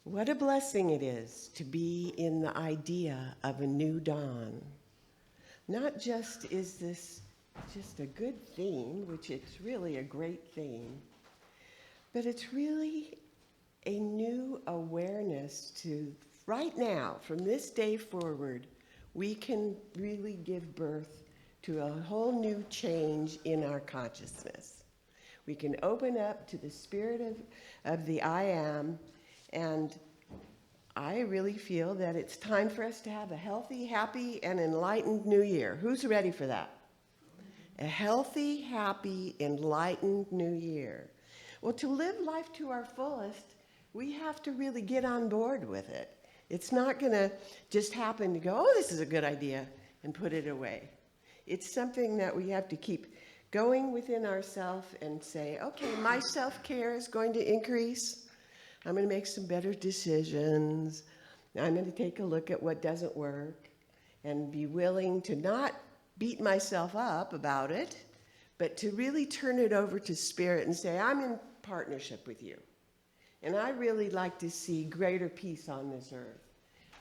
What a blessing it is to be in the idea of a new dawn. Not just is this just a good theme, which it's really a great theme, but it's really a new awareness to right now, from this day forward, we can really give birth to a whole new change in our consciousness. We can open up to the spirit of the I am, and I really feel that it's time for us to have a healthy, happy, and enlightened new year. Who's ready for that? A healthy, happy, enlightened new year. Well, to live life to our fullest, we have to really get on board with it. It's not going to just happen to go, oh, this is a good idea, and put it away. It's something that we have to keep going within ourselves and say, okay, my self-care is going to increase. I'm going to make some better decisions. I'm going to take a look at what doesn't work and be willing to not beat myself up about it, but to really turn it over to Spirit and say, I'm in partnership with you. And I'd really like to see greater peace on this earth.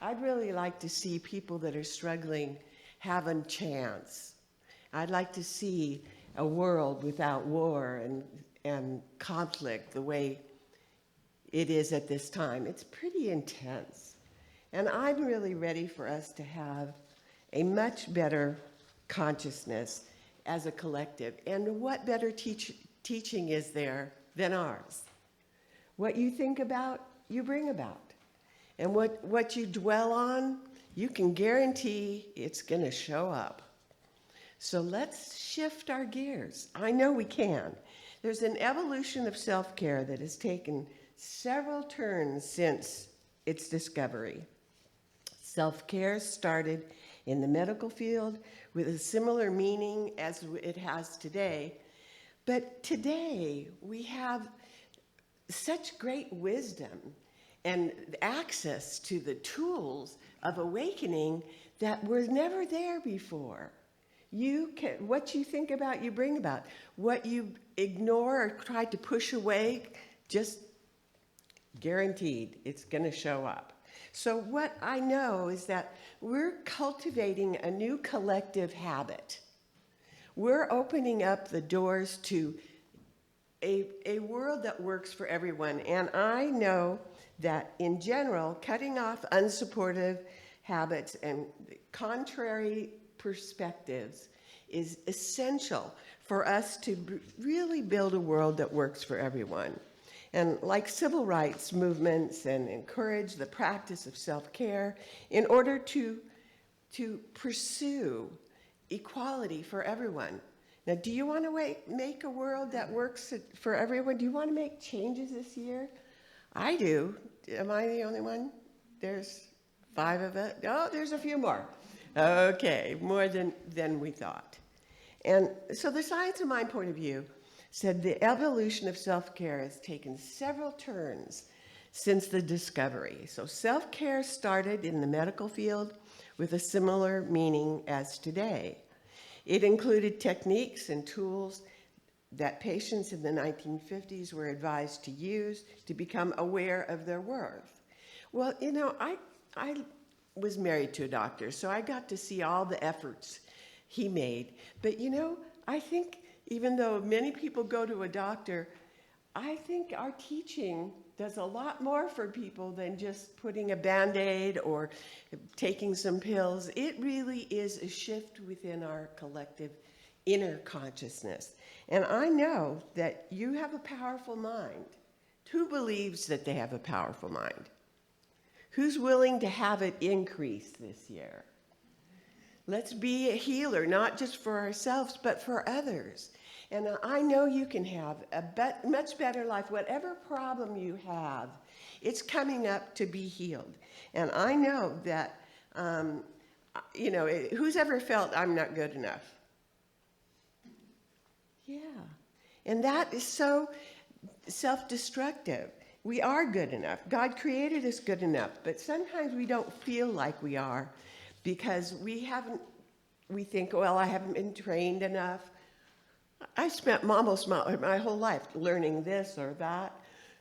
I'd really like to see people that are struggling have a chance. I'd like to see a world without war and conflict the way it is at this time. It's pretty intense. And I'm really ready for us to have a much better consciousness as a collective. And what better teaching is there than ours? What you think about, you bring about. And what you dwell on, you can guarantee it's going to show up. So let's shift our gears. I know we can. There's an evolution of self-care that has taken several turns since its discovery. Self-care started in the medical field with a similar meaning as it has today. But today we have such great wisdom and access to the tools of awakening that were never there before. What you think about, you bring about. What you ignore or try to push away, just guaranteed it's going to show up. So what I know is that we're cultivating a new collective habit. We're opening up the doors to a world that works for everyone. And I know that in general, cutting off unsupportive habits and contrary perspectives is essential for us to really build a world that works for everyone. And like civil rights movements and encourage the practice of self-care in order to pursue equality for everyone. Now, do you want to make a world that works for everyone? Do you want to make changes this year? I do. Am I the only one? There's 5 of us. Oh, there's a few more. Okay, more than we thought. And so the Science of Mind point of view said the evolution of self-care has taken several turns since the discovery. So self-care started in the medical field with a similar meaning as today. It included techniques and tools that patients in the 1950s were advised to use to become aware of their worth. Well, you know, I was married to a doctor, so I got to see all the efforts he made. But you know, I think even though many people go to a doctor, I think our teaching does a lot more for people than just putting a Band-Aid or taking some pills. It really is a shift within our collective inner consciousness. And I know that you have a powerful mind. Who believes that they have a powerful mind? Who's willing to have it increase this year? Let's be a healer, not just for ourselves, but for others. And I know you can have a much better life. Whatever problem you have, it's coming up to be healed. And I know that, you know, who's ever felt I'm not good enough? Yeah. And that is so self-destructive. We are good enough. God created us good enough, but sometimes we don't feel like we are because we think, well, I haven't been trained enough. I spent almost my whole life learning this or that,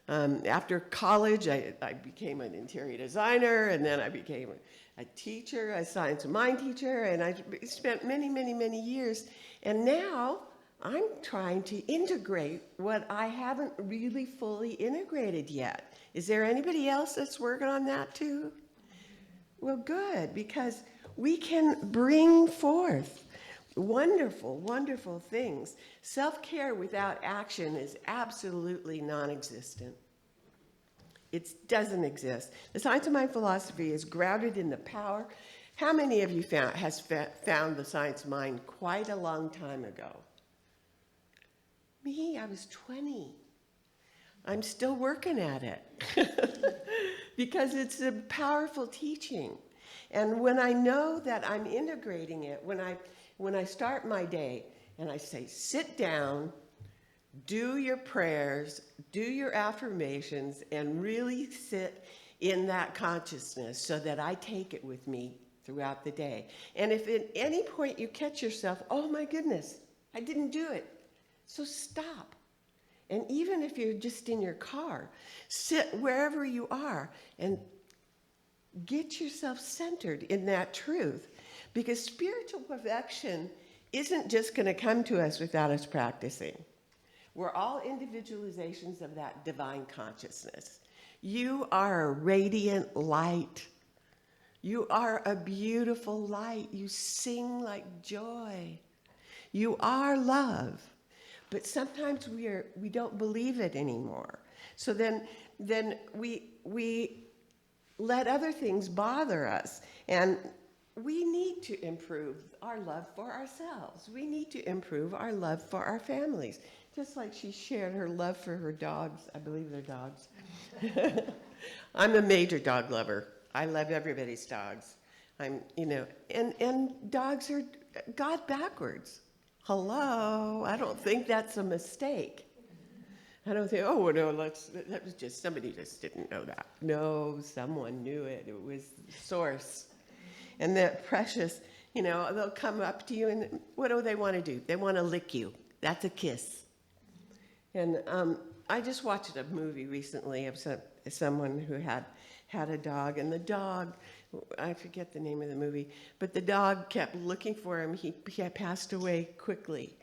After college, I became an interior designer, and then I became a teacher, a science and mind teacher, and I spent many, many, many years. And now I'm trying to integrate what I haven't really fully integrated yet. Is there anybody else that's working on that too? Well, good, because we can bring forth wonderful, wonderful things. Self-care without action is absolutely non-existent. It doesn't exist. The science of mind philosophy is grounded in the power. How many of you found the science of mind quite a long time ago? Me, I was 20. I'm still working at it because it's a powerful teaching. And when I know that I'm integrating it, when I start my day and I say, sit down, do your prayers, do your affirmations, and really sit in that consciousness so that I take it with me throughout the day. And if at any point you catch yourself, oh my goodness, I didn't do it, so stop. And even if you're just in your car, sit wherever you are and get yourself centered in that truth. Because spiritual perfection isn't just going to come to us without us practicing. We're all individualizations of that divine consciousness. You are a radiant light. You are a beautiful light. You sing like joy. You are love. But sometimes we don't believe it anymore. So then we let other things bother us. And we need to improve our love for ourselves. We need to improve our love for our families. Just like she shared her love for her dogs. I believe they're dogs. I'm a major dog lover. I love everybody's dogs. And dogs are God backwards. Hello, I don't think that's a mistake. I don't think, oh, no, that was just, somebody just didn't know that. No, someone knew it. It was the source. And that precious, they'll come up to you and what do they want to do? They want to lick you. That's a kiss. And I just watched a movie recently of someone who had a dog, and the dog, I forget the name of the movie, but the dog kept looking for him. He had passed away quickly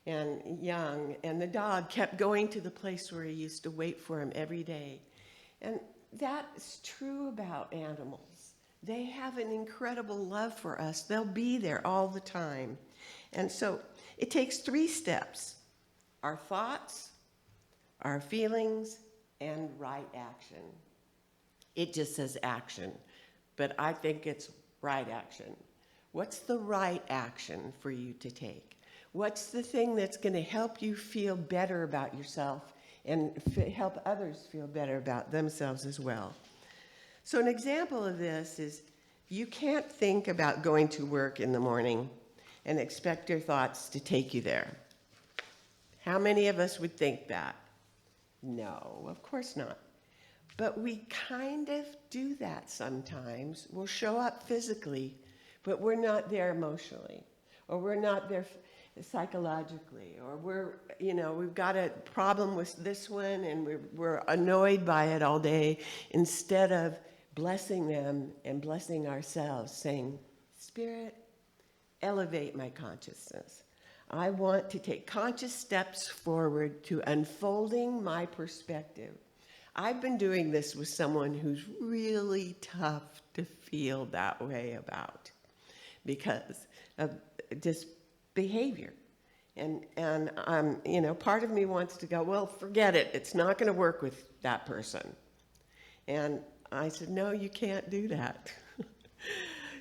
and young, and the dog kept going to the place where he used to wait for him every day. And that's true about animals. They have an incredible love for us. They'll be there all the time. And so it takes 3 steps: our thoughts, our feelings, and right action. It just says action, but I think it's right action. What's the right action for you to take? What's the thing that's going to help you feel better about yourself and help others feel better about themselves as well? So an example of this is you can't think about going to work in the morning and expect your thoughts to take you there. How many of us would think that? No, of course not. But we kind of do that sometimes. We'll show up physically, but we're not there emotionally, or we're not there psychologically, or we've got a problem with this one and we're annoyed by it all day, instead of blessing them and blessing ourselves, saying, Spirit, elevate my consciousness. I want to take conscious steps forward to unfolding my perspective. I've been doing this with someone who's really tough to feel that way about because of just behavior. And part of me wants to go, well, forget it. It's not going to work with that person. And I said, no, you can't do that.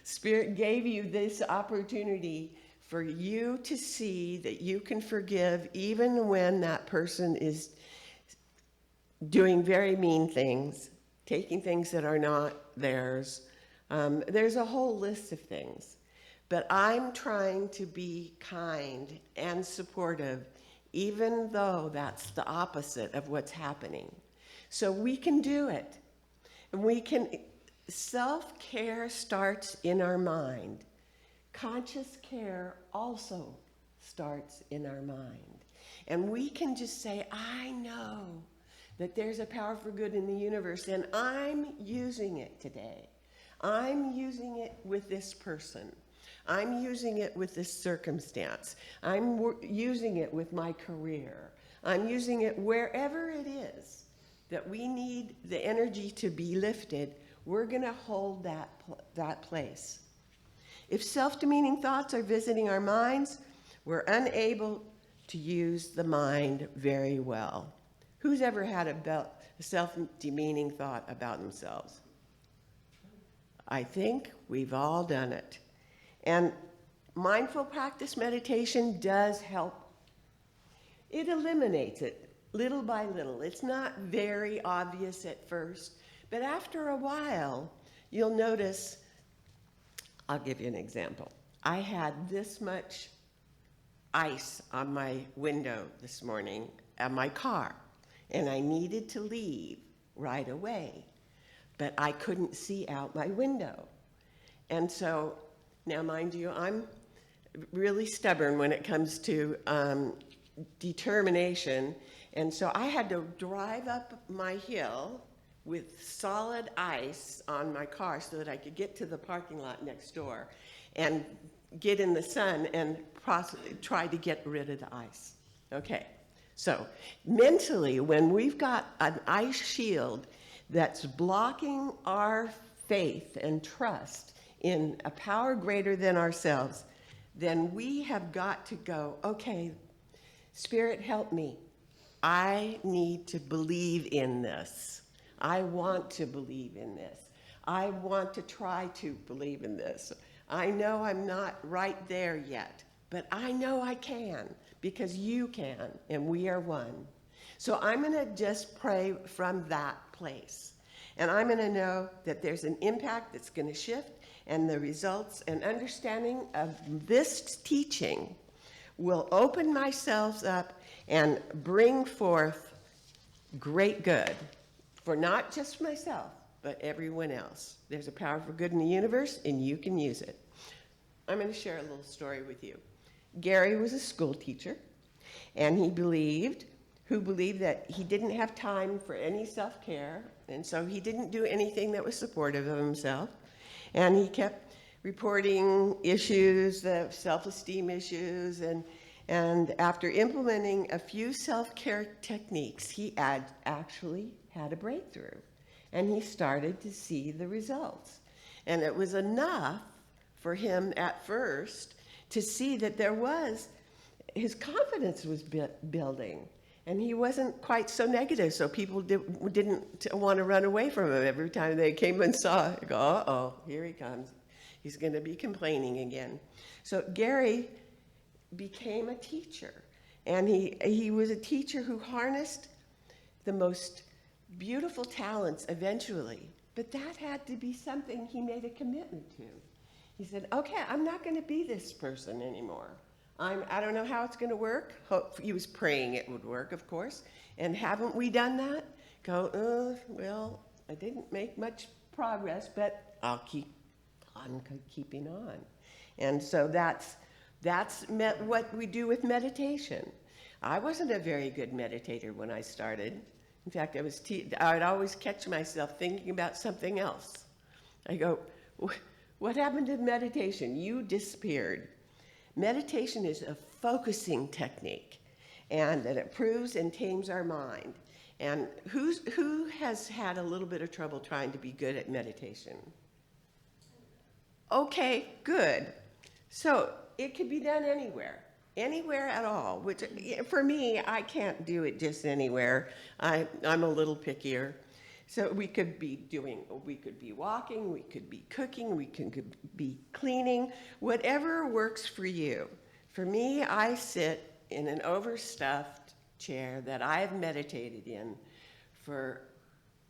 Spirit gave you this opportunity for you to see that you can forgive even when that person is doing very mean things, taking things that are not theirs. There's a whole list of things. But I'm trying to be kind and supportive, even though that's the opposite of what's happening. So we can do it. And self-care starts in our mind. Conscious care also starts in our mind. And we can just say, I know that there's a power for good in the universe, and I'm using it today. I'm using it with this person. I'm using it with this circumstance. I'm using it with my career. I'm using it wherever it is that we need the energy to be lifted. We're going to hold that place. If self-demeaning thoughts are visiting our minds, we're unable to use the mind very well. Who's ever had a self-demeaning thought about themselves? I think we've all done it. And mindful practice meditation does help. It eliminates it little by little. It's not very obvious at first, but after a while, you'll notice. I'll give you an example. I had this much ice on my window this morning at my car, and I needed to leave right away, but I couldn't see out my window. And so, now mind you, I'm really stubborn when it comes to determination, and so I had to drive up my hill with solid ice on my car so that I could get to the parking lot next door and get in the sun and try to get rid of the ice. Okay, so mentally, when we've got an ice shield that's blocking our faith and trust in a power greater than ourselves, then we have got to go, okay, Spirit, help me. I need to believe in this. I want to believe in this. I want to try to believe in this. I know I'm not right there yet, but I know I can because you can, and we are one. So I'm going to just pray from that place. And I'm going to know that there's an impact that's going to shift, and the results and understanding of this teaching will open myself up and bring forth great good. For not just myself, but everyone else. There's a power for good in the universe, and you can use it. I'm going to share a little story with you. Gary was a school teacher, and he believed that he didn't have time for any self-care, and so he didn't do anything that was supportive of himself. And he kept reporting issues, the self-esteem issues, and after implementing a few self-care techniques, he actually had a breakthrough, and he started to see the results. And it was enough for him at first to see that his confidence was building, and he wasn't quite so negative, so people didn't want to run away from him every time they came and saw, go, uh-oh, here he comes. He's going to be complaining again. So Gary became a teacher, and he was a teacher who harnessed the most beautiful talents eventually, but that had to be something he made a commitment to. He said, okay, I'm not going to be this person anymore. I don't know how it's going to work. He was praying it would work, of course. And haven't we done that? Well, I didn't make much progress, but I'll keep on keeping on. And so that's what we do with meditation. I wasn't a very good meditator when I started. In fact, I'd always catch myself thinking about something else. I go, what happened to meditation? You disappeared. Meditation is a focusing technique, and that improves and tames our mind. And who has had a little bit of trouble trying to be good at meditation? Okay, good. So it could be done anywhere at all, which for me, I can't do it just anywhere. I'm a little pickier. So we could be walking, we could be cooking, we could be cleaning, whatever works for you. For me, I sit in an overstuffed chair that I've meditated in for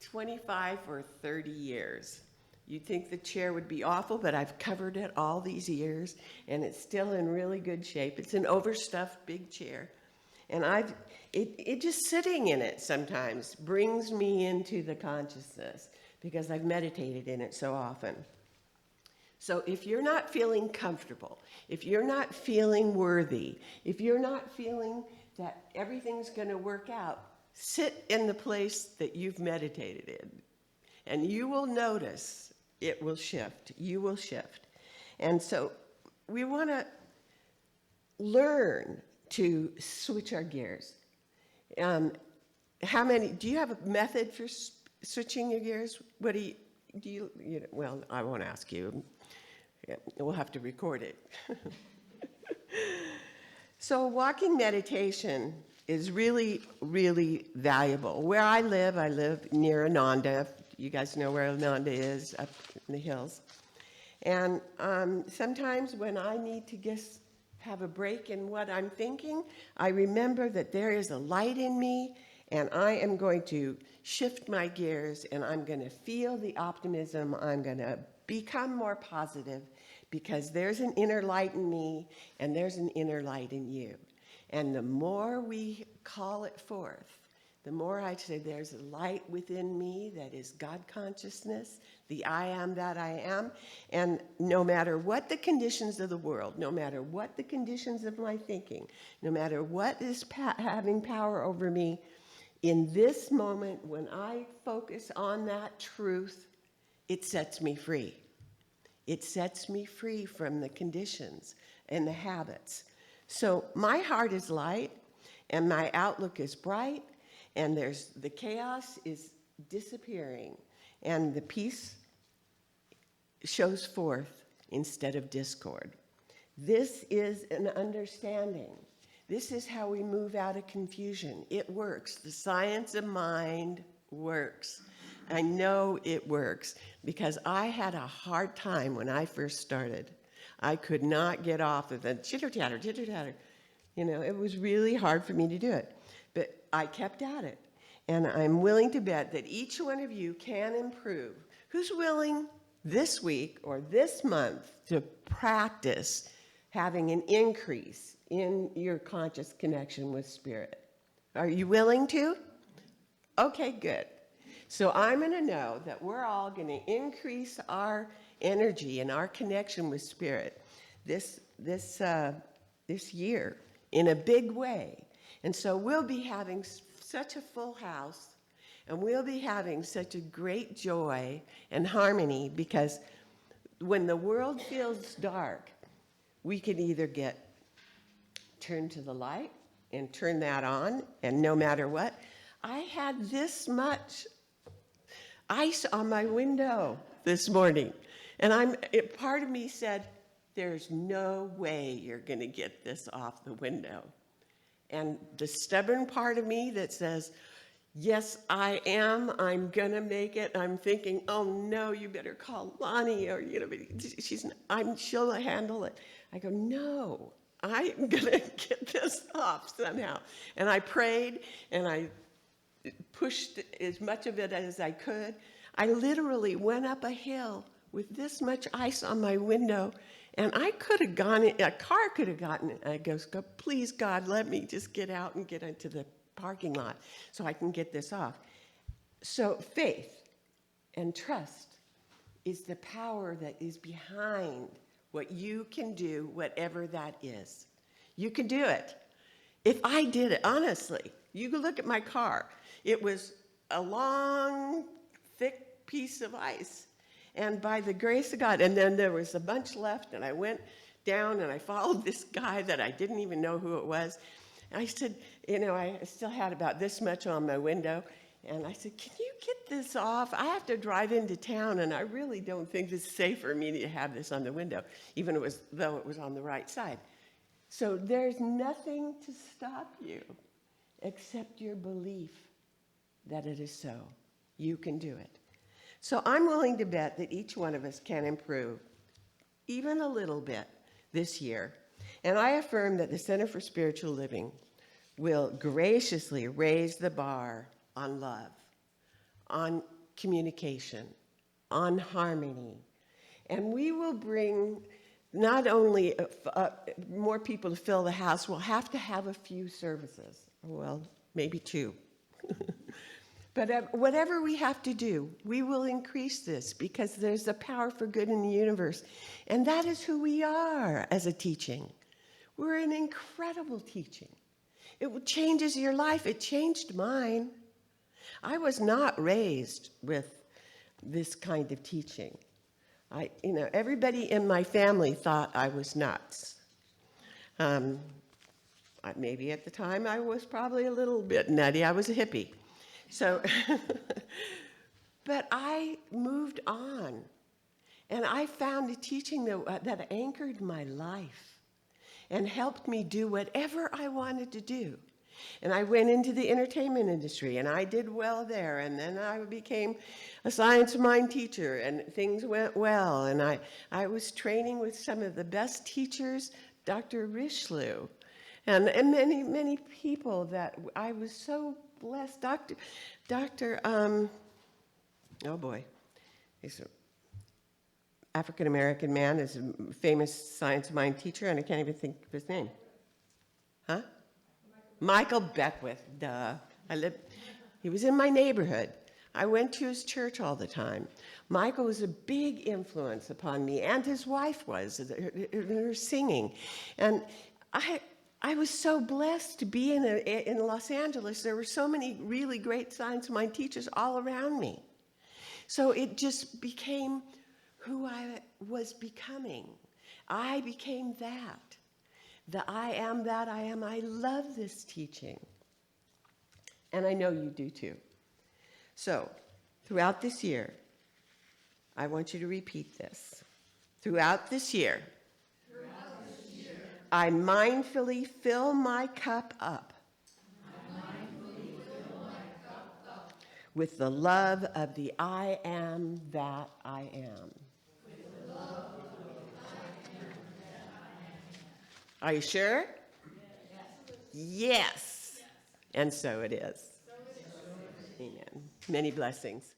25 or 30 years. You'd think the chair would be awful, but I've covered it all these years, and it's still in really good shape. It's an overstuffed big chair. And it just sitting in it sometimes brings me into the consciousness because I've meditated in it so often. So if you're not feeling comfortable, if you're not feeling worthy, if you're not feeling that everything's going to work out, sit in the place that you've meditated in, and you will notice it will shift. You will shift. And so we want to learn to switch our gears. Do you have a method for switching your gears? What do you know, well, I won't ask you. We'll have to record it. So walking meditation is really, really valuable. Where I live near Ananda. You guys know where Ananda is, up in the hills. And sometimes when I need to just have a break in what I'm thinking, I remember that there is a light in me, and I am going to shift my gears, and I'm going to feel the optimism. I'm going to become more positive, because there's an inner light in me, and there's an inner light in you. And the more we call it forth, the more I say there's a light within me that is God consciousness, the I am that I am. And no matter what the conditions of the world, no matter what the conditions of my thinking, no matter what is having power over me, in this moment when I focus on that truth, it sets me free. It sets me free from the conditions and the habits. So my heart is light, and my outlook is bright, and the chaos is disappearing, and the peace shows forth instead of discord. This is an understanding. This is how we move out of confusion. It works. The science of mind works. I know it works because I had a hard time when I first started. I could not get off of the chitter-chatter, chitter-chatter. You know, it was really hard for me to do it. But I kept at it. And I'm willing to bet that each one of you can improve. Who's willing this week or this month to practice having an increase in your conscious connection with Spirit? Are you willing to? Okay, good. So I'm going to know that we're all going to increase our energy and our connection with Spirit this year in a big way. And so we'll be having such a full house, and we'll be having such a great joy and harmony, because when the world feels dark, we can either turn to the light and turn that on, and no matter what. I had this much ice on my window this morning, and part of me said, there's no way you're going to get this off the window. And the stubborn part of me that says, yes, I am, I'm going to make it. I'm thinking, oh no, you better call Lonnie, or, you know, she'll handle it. I go, no, I'm going to get this off somehow. And I prayed, and I pushed as much of it as I could. I literally went up a hill with this much ice on my window, and I could have gone, a car could have gotten it. I go, please, God, let me just get out and get into the parking lot so I can get this off. So faith and trust is the power that is behind what you can do, whatever that is. You can do it. If I did it, honestly, you can look at my car. It was a long, thick piece of ice. And by the grace of God, and then there was a bunch left, and I went down and I followed this guy that I didn't even know who it was. And I said, you know, I still had about this much on my window. And I said, can you get this off? I have to drive into town, and I really don't think it's safe for me to have this on the window, even though it was on the right side. So there's nothing to stop you except your belief that it is so. You can do it. So I'm willing to bet that each one of us can improve, even a little bit, this year. And I affirm that the Center for Spiritual Living will graciously raise the bar on love, on communication, on harmony. And we will bring not only more people to fill the house, we'll have to have a few services. Well, maybe 2. But whatever we have to do, we will increase this, because there's a power for good in the universe. And that is who we are as a teaching. We're an incredible teaching. changes your life. It changed mine. I was not raised with this kind of teaching. Everybody in my family thought I was nuts. Maybe at the time I was probably a little bit nutty. I was a hippie. So, but I moved on, and I found a teaching that anchored my life and helped me do whatever I wanted to do. And I went into the entertainment industry, and I did well there, and then I became a science mind teacher, and things went well, and I was training with some of the best teachers, Dr. Richelieu, and many, many people that I was so blessed. Oh boy, he's an African-American man, is a famous science mind teacher, and I can't even think of his name. Huh? Michael Beckwith, duh. He was in my neighborhood. I went to his church all the time. Michael was a big influence upon me, and his wife was, her singing. And I was so blessed to be in Los Angeles. There were so many really great science mind teachers all around me. So it just became who I was becoming. I became that. The I am that I am. I love this teaching. And I know you do too. So, throughout this year, I want you to repeat this. Throughout this year, I mindfully fill my cup up with the love of the I am that I am. Are you sure? Yes. And so it is. Amen. Many blessings.